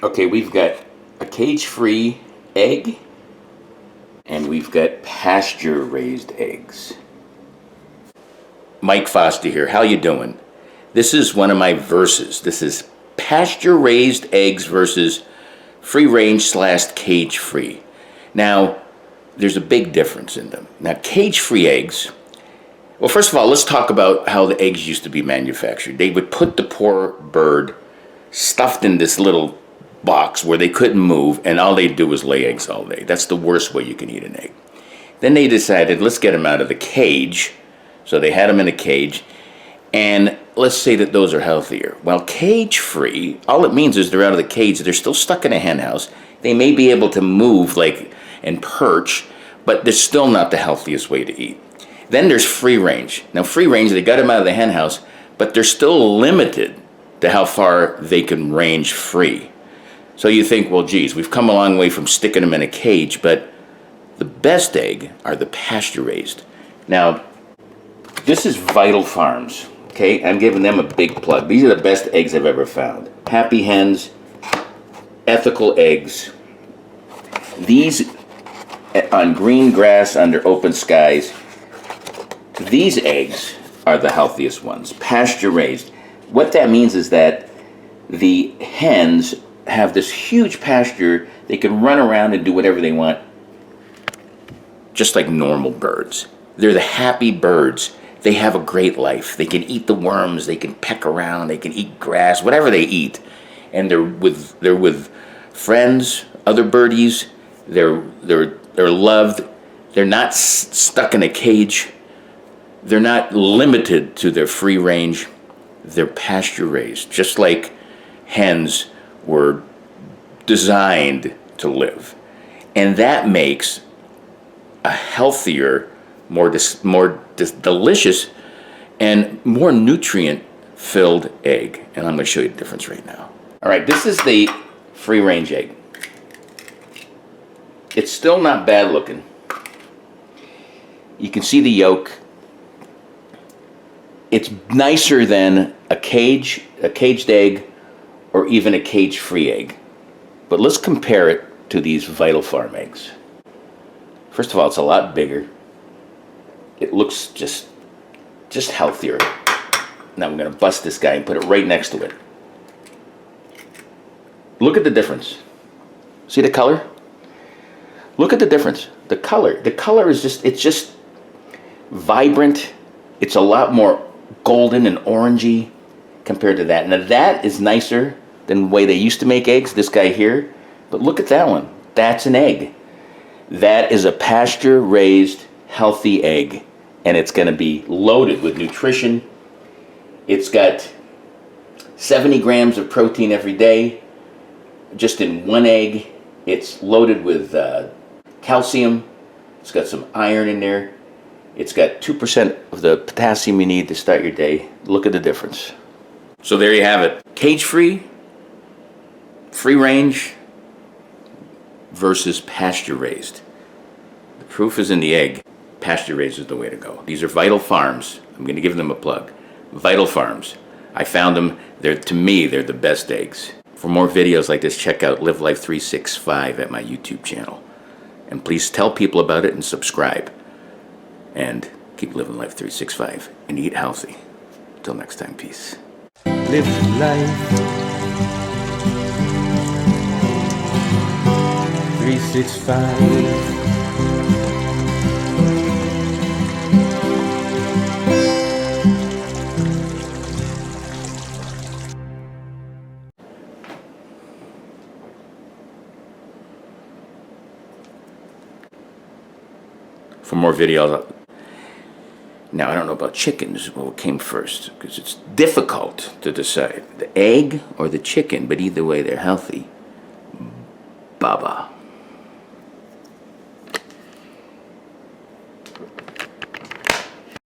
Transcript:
Okay, we've got a cage-free egg, and we've got pasture-raised eggs. Mike Foster here. How you doing? This is one of my verses. This is pasture-raised eggs versus free-range / cage-free. Now, there's a big difference in them. Now, cage-free eggs, well, first of all, let's talk about how the eggs used to be manufactured. They would put the poor bird stuffed in this little box where they couldn't move, and all they'd do was lay eggs all day. That's the worst way you can eat an egg. Then they decided, let's get them out of the cage. So they had them in a cage, and let's say that those are healthier. Well, cage-free, all it means is they're out of the cage. They're still stuck in a hen house. They may be able to move and perch, but they're still not the healthiest way to eat. Then there's free range. Now, free range, they got them out of the hen house, but they're still limited to how far they can range free. So you think, well, geez, we've come a long way from sticking them in a cage, but the best egg are the pasture-raised. Now, this is Vital Farms, okay? I'm giving them a big plug. These are the best eggs I've ever found. Happy hens, ethical eggs. These on green grass under open skies. These eggs are the healthiest ones, pasture-raised. What that means is that the hens have this huge pasture. They can run around and do whatever they want, just like normal birds. They're the happy birds. They have a great life. They can eat the worms. They can peck around. They can eat grass, whatever they eat. And they're with friends, other birdies. They're loved. They're not stuck in a cage. They're not limited to their free range. They're pasture raised, just like hens were designed to live. And that makes a healthier, more delicious, and more nutrient-filled egg. And I'm going to show you the difference right now. All right, this is the free-range egg. It's still not bad looking. You can see the yolk. It's nicer than a caged egg, or even a cage-free egg. But let's compare it to these Vital Farm eggs. First of all, it's a lot bigger. It looks just healthier. Now I'm going to bust this guy and put it right next to it. Look at the difference. See the color? Look at the difference. The color is just vibrant. It's a lot more golden and orangey compared to that. Now that is nicer than the way they used to make eggs, this guy here. But look at that one. That's an egg. That is a pasture-raised, healthy egg. And it's going to be loaded with nutrition. It's got 70 grams of protein every day, just in one egg. It's loaded with calcium. It's got some iron in there. It's got 2% of the potassium you need to start your day. Look at the difference. So there you have it. Cage-free, free-range versus pasture-raised. The proof is in the egg. Pasture-raised is the way to go. These are Vital Farms. I'm going to give them a plug. Vital Farms. I found them. To me, they're the best eggs. For more videos like this, check out Live Life 365 at my YouTube channel. And please tell people about it and subscribe. And keep living life 365 and eat healthy. Till next time, peace. Live life 365. For more videos. Now, I don't know about chickens, what came first, because it's difficult to decide. The egg or the chicken, but either way, they're healthy. Baba.